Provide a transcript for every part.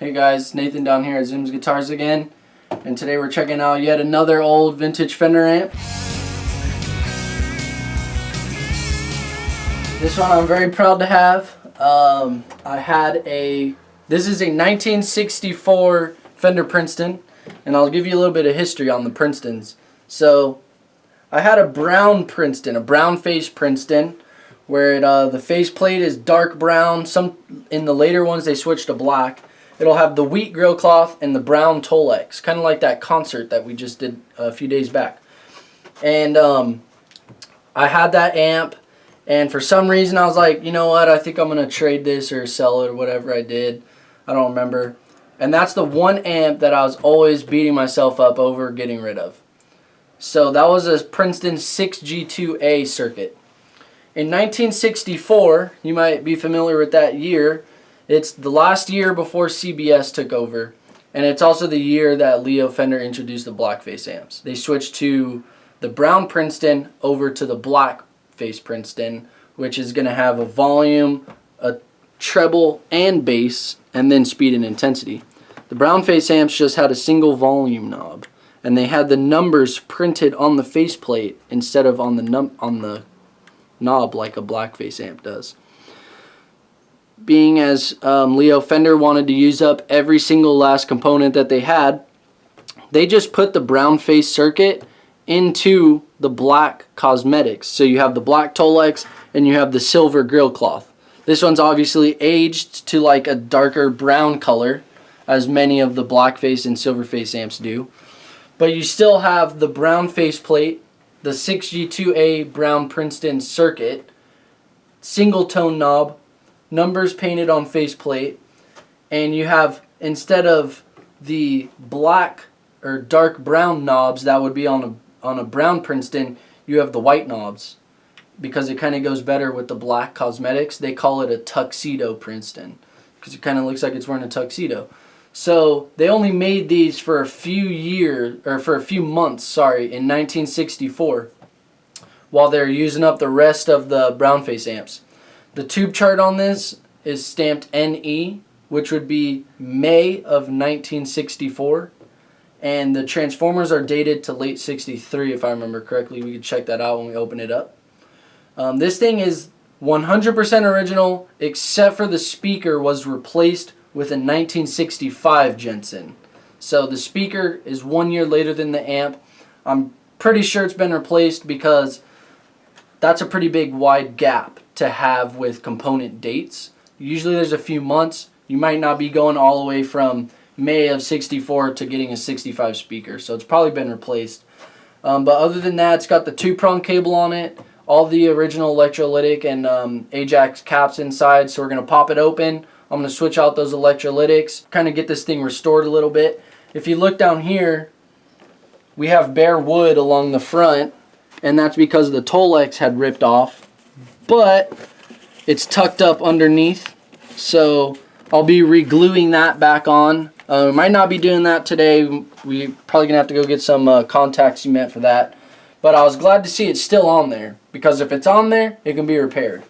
Hey guys, Nathan down here at ZIMM'S Guitars again, and today we're checking out yet another old vintage Fender amp. This one I'm very proud to have. This is a 1964 Fender Princeton, and I'll give you a little bit of history on the Princetons. So I had a brown Princeton, a brown face Princeton, where the faceplate is dark brown. Some in the later ones they switched to black. It'll have the wheat grill cloth and the brown Tolex, kind of like that concert that we just did a few days back. And I had that amp, and for some reason I was like, you know what, I think I'm going to trade this or sell it or whatever I did. I don't remember. And that's the one amp that I was always beating myself up over getting rid of. So that was a Princeton 6G2A circuit. In 1964, you might be familiar with that year. It's the last year before CBS took over, and it's also the year that Leo Fender introduced the blackface amps. They switched to the brown Princeton over to the blackface Princeton, which is going to have a volume, a treble, and bass, and then speed and intensity. The brown face amps just had a single volume knob, and they had the numbers printed on the faceplate instead of on the knob like a blackface amp does. Being as Leo Fender wanted to use up every single last component that they had, they just put the brown face circuit into the black cosmetics. So you have the black Tolex and you have the silver grill cloth. This one's obviously aged to like a darker brown color, as many of the black face and silver face amps do. But you still have the brown face plate, the 6G2A brown Princeton circuit, single tone knob, numbers painted on faceplate, and you have, instead of the black or dark brown knobs that would be on a brown Princeton, you have the white knobs because it kind of goes better with the black cosmetics. They call it a tuxedo Princeton because it kind of looks like it's wearing a tuxedo. So they only made these for a few months, in 1964, while they're using up the rest of the brown face amps. The tube chart on this is stamped NE, which would be May of 1964, and the transformers are dated to late 63 if I remember correctly. We could check that out when we open it up. This thing is 100% original, except for the speaker was replaced with a 1965 Jensen. So the speaker is 1 year later than the amp. I'm pretty sure it's been replaced because that's a pretty big wide gap to have with component dates. Usually there's a few months. You might not be going all the way from May of 64 to getting a 65 speaker, so it's probably been replaced. But other than that, it's got the 2-prong cable on it, all the original electrolytic and Ajax caps inside. So we're going to pop it open. I'm going to switch out those electrolytics, kind of get this thing restored a little bit. If you look down here, we have bare wood along the front, and that's because the Tolex had ripped off, but it's tucked up underneath. So I'll be re-gluing that back on. Might not be doing that today. We probably gonna have to go get some contact cement for that. But I was glad to see it's still on there, because if it's on there, it can be repaired.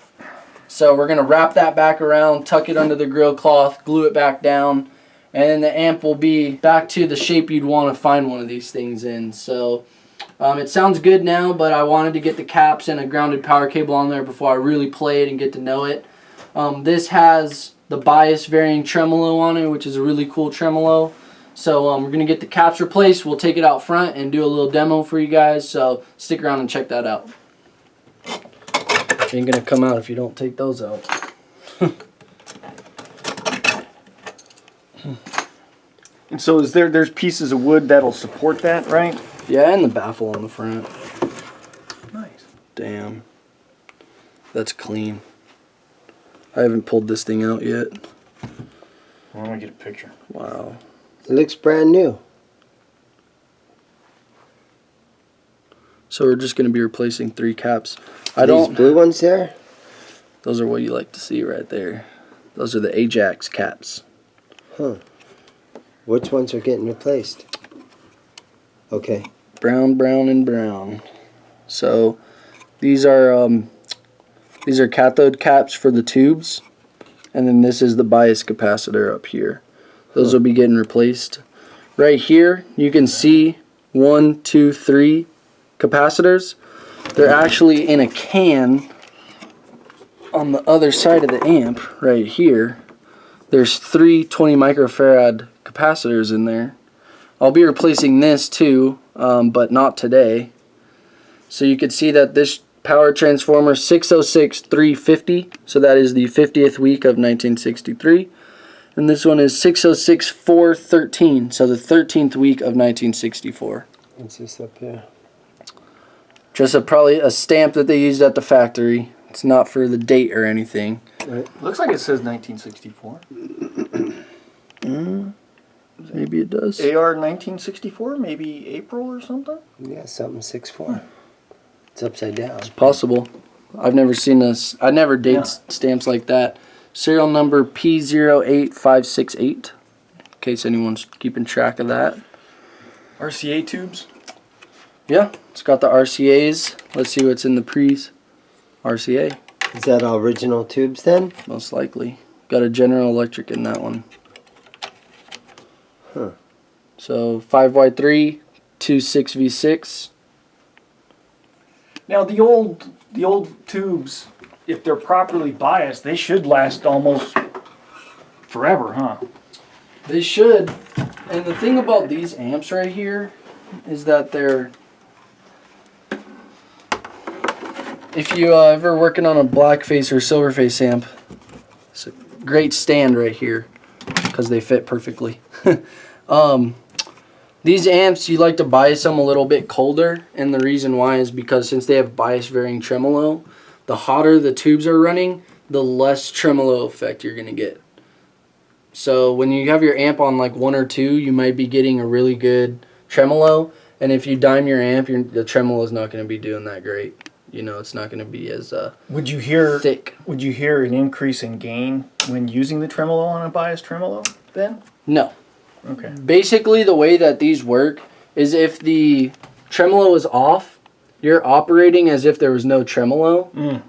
So we're gonna wrap that back around, tuck it under the grill cloth, glue it back down, and then the amp will be back to the shape you'd want to find one of these things in. So it sounds good now, but I wanted to get the caps and a grounded power cable on there before I really play it and get to know it. This has the bias varying tremolo on it, which is a really cool tremolo. So we're going to get the caps replaced. We'll take it out front and do a little demo for you guys. So stick around and check that out. It ain't going to come out if you don't take those out. And so there's pieces of wood that'll support that, right? Yeah, and the baffle on the front. Nice. Damn. That's clean. I haven't pulled this thing out yet. I want to get a picture. Wow. It looks brand new. So we're just going to be replacing 3 caps. These blue ones there? Those are what you like to see right there. Those are the Ajax caps. Huh. Which ones are getting replaced? Okay. Brown, brown, and brown. So these are cathode caps for the tubes, and then this is the bias capacitor up here. Those will be getting replaced. Right here, you can see 1, 2, 3 capacitors. They're actually in a can on the other side of the amp right here. There's 3 20 microfarad capacitors in there. I'll be replacing this too, but not today. So you can see that this power transformer 606-350, so that is the 50th week of 1963. And this one is 606-413, so the 13th week of 1964. What's this up here? Just probably a stamp that they used at the factory. It's not for the date or anything. Right. Looks like it says 1964. Maybe it does. AR 1964, maybe April or something? Yeah, something 6-4. It's upside down. It's possible. I've never seen this. I never date stamps like that. Serial number P08568, in case anyone's keeping track of that. RCA tubes? Yeah, it's got the RCAs. Let's see what's in the pre's. RCA, Is that all original tubes then? most likely. Got a General Electric in that one. Huh. So 5Y3, 2 6V6. Now the old tubes, if they're properly biased, they should last almost forever, huh? They should. And the thing about these amps right here is that they're... If you ever working on a blackface or silverface amp, it's a great stand right here because they fit perfectly. These amps, you like to bias them a little bit colder, and the reason why is because since they have bias varying tremolo, the hotter the tubes are running, the less tremolo effect you're going to get. So when you have your amp on like 1 or 2, you might be getting a really good tremolo, and if you dime your amp, the tremolo is not going to be doing that great. You know, it's not going to be as Would you hear thick. Would you hear an increase in gain when using the tremolo on a biased tremolo then? No. Okay. Basically, the way that these work is if the tremolo is off, you're operating as if there was no tremolo.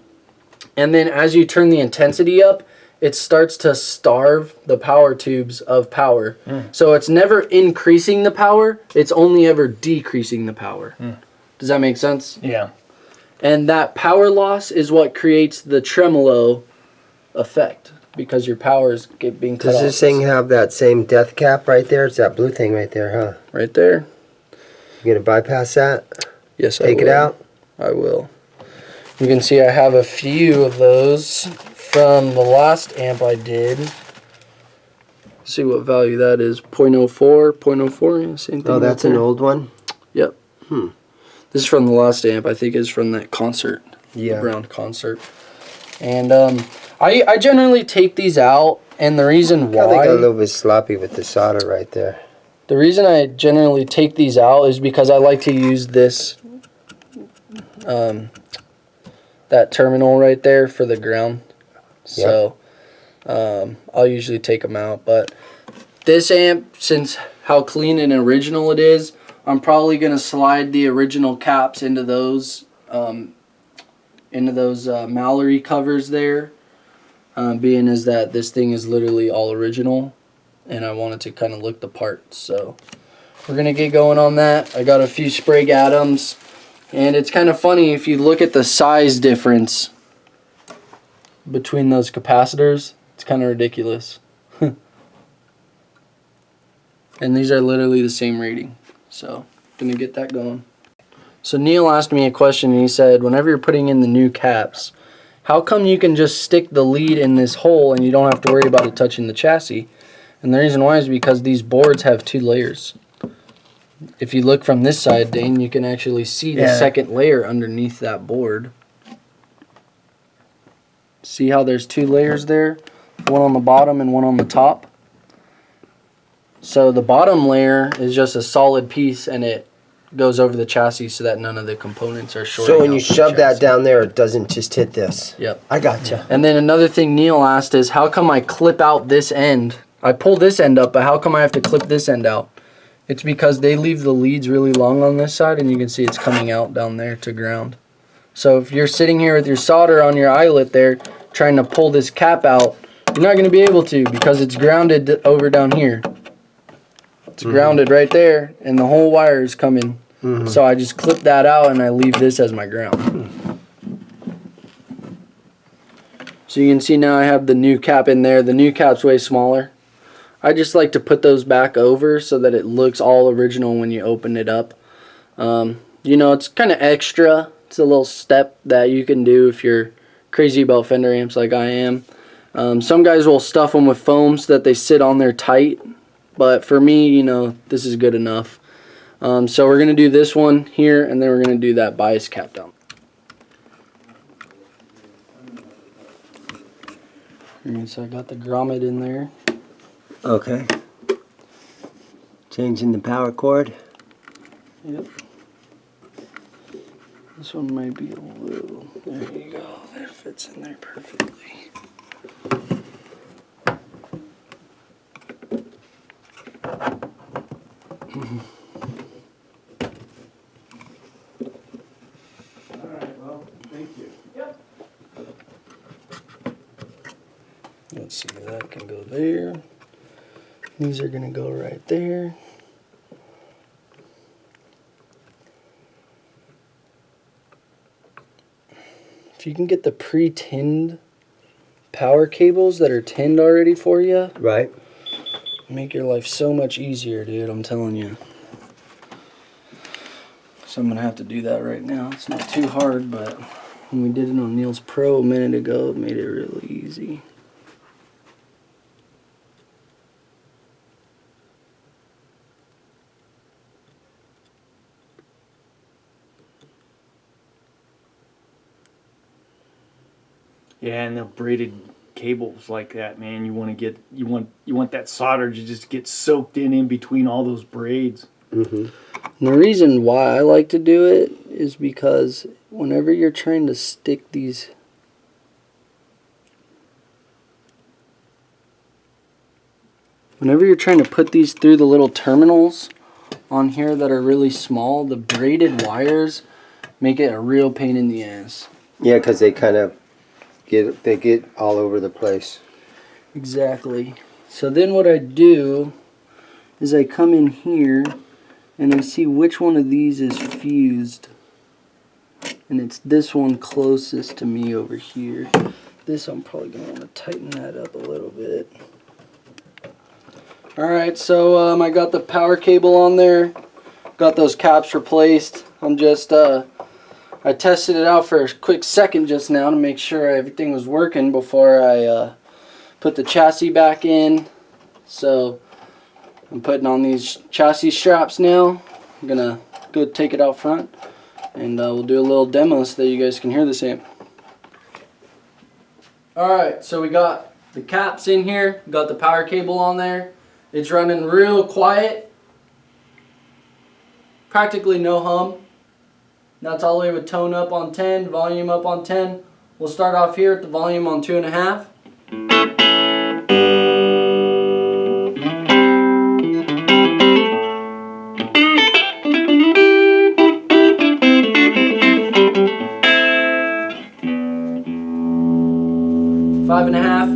And then as you turn the intensity up, it starts to starve the power tubes of power. So it's never increasing the power, it's only ever decreasing the power. Does that make sense? Yeah. And that power loss is what creates the tremolo effect because your power is being cut off. Does this thing have that same death cap right there? It's that blue thing right there, huh? Right there. You gonna bypass that? Yes, I will. Take it out? I will. You can see I have a few of those from the last amp I did. See what value that is. 0.04, 0.04, yeah, same thing. Oh, that's right an there. old one? Yep. This is from the last amp. I think it's from that concert. Yeah. The Brown concert. And I generally take these out, and the reason Probably got a why... little bit sloppy with the solder right there. The reason I generally take these out is because I like to use this, that terminal right there for the ground. So I'll usually take them out. But this amp, since how clean and original it is, I'm probably going to slide the original caps into those Mallory covers there. Being as that this thing is literally all original. And I wanted to kind of look the part, so we're gonna get going on that. I got a few Sprague Adams, and it's kind of funny if you look at the size difference between those capacitors. It's kind of ridiculous. And these are literally the same rating, so gonna get that going. So Neil asked me a question, and he said, whenever you're putting in the new caps, how come you can just stick the lead in this hole and you don't have to worry about it touching the chassis? And the reason why is because these boards have 2 layers. If you look from this side, Dane, you can actually see the second layer underneath that board. See how there's 2 layers there? One on the bottom and one on the top. So the bottom layer is just a solid piece, and it goes over the chassis so that none of the components are shorting. So when you out the shove that chassis. down there, it doesn't just hit this? Yep. I gotcha. And then another thing Neil asked is, how come I clip out this end? I pull this end up, but how come I have to clip this end out? It's because they leave the leads really long on this side, and you can see it's coming out down there to ground. So if you're sitting here with your solder on your eyelet there, trying to pull this cap out, you're not going to be able to because it's grounded over down here. it's grounded right there, and the whole wire is coming. So I just clip that out and I leave this as my ground. So you can see now I have the new cap in there. The new cap's way smaller. I just like to put those back over so that it looks all original when you open it up. You know, it's kind of extra. It's a little step that you can do if you're crazy about Fender amps like I am. Some guys will stuff them with foam so that they sit on there tight. But for me, you know, this is good enough. So we're going to do this one here, and then we're going to do that bias cap down. And so I got the grommet in there. Okay. Changing the power cord. Yep. This one might be a little, there you go, that fits in there perfectly. Alright, well, thank you. Yep. Let's see, that can go there. These are gonna go right there. If you can get the pre-tinned power cables that are tinned already for you, Right. make your life so much easier, dude, I'm telling you. So I'm gonna have to do that right now. It's not too hard, but when we did it on Neil's Pro a minute ago, it made it really easy. Yeah, and the braided cables like that, man, you want that solder to just get soaked in between all those braids. And the reason why I like to do it is because whenever you're trying to stick these put these through the little terminals on here that are really small, the braided wires make it a real pain in the ass. Yeah, because they kind of get all over the place. Exactly. So then what I do is I come in here and I see which one of these is fused. And it's this one closest to me over here. This I'm probably going to want to tighten that up a little bit. Alright, so I got the power cable on there. Got those caps replaced. I'm just, I tested it out for a quick second just now to make sure everything was working before I put the chassis back in. So I'm putting on these chassis straps now. I'm gonna go take it out front and we'll do a little demo so that you guys can hear this amp. Alright, so we got the caps in here, got the power cable on there. It's running real quiet, practically no hum. That's all the way with tone up on 10, volume up on 10. We'll start off here at the volume on 2.5. Five and a half.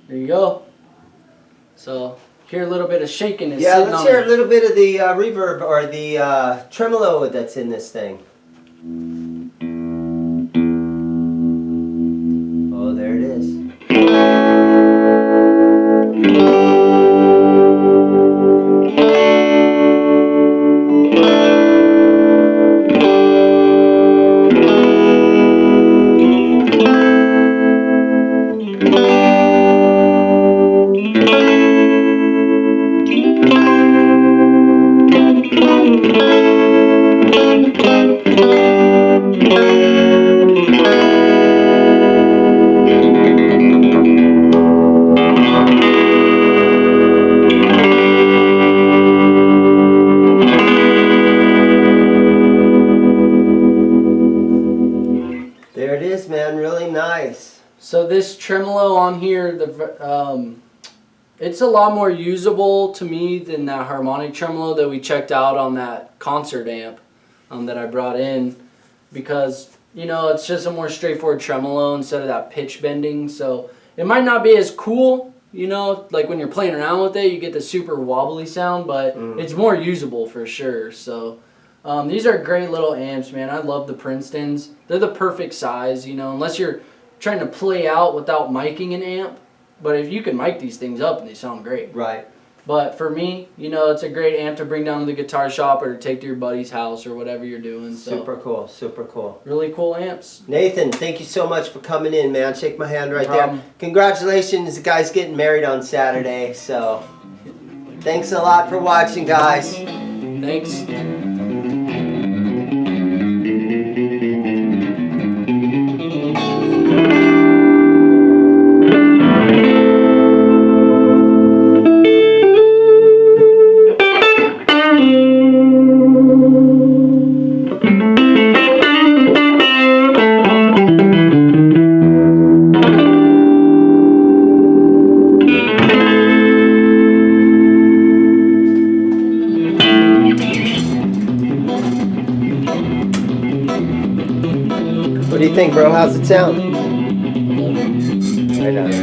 There you go. So hear a little bit of shaking. Yeah, let's hear a little bit of the reverb or the tremolo that's in this thing. Oh, there it is. this tremolo on here, it's a lot more usable to me than that harmonic tremolo that we checked out on that concert amp that I brought in, because you know it's just a more straightforward tremolo instead of that pitch bending. So it might not be as cool, you know, like when you're playing around with it, you get the super wobbly sound, but it's more usable for sure. So these are great little amps, man. I love the Princetons. They're the perfect size, you know, unless you're trying to play out without miking an amp. But if you can mic these things up and they sound great. Right. But for me, you know, it's a great amp to bring down to the guitar shop or to take to your buddy's house or whatever you're doing. So Super cool, super cool. really cool amps. Nathan, thank you so much for coming in, man. Shake my hand right No there. problem. Congratulations, the guy's getting married on Saturday. So thanks a lot for watching, guys. Thanks. What do you think, bro? How's it sound? Right on.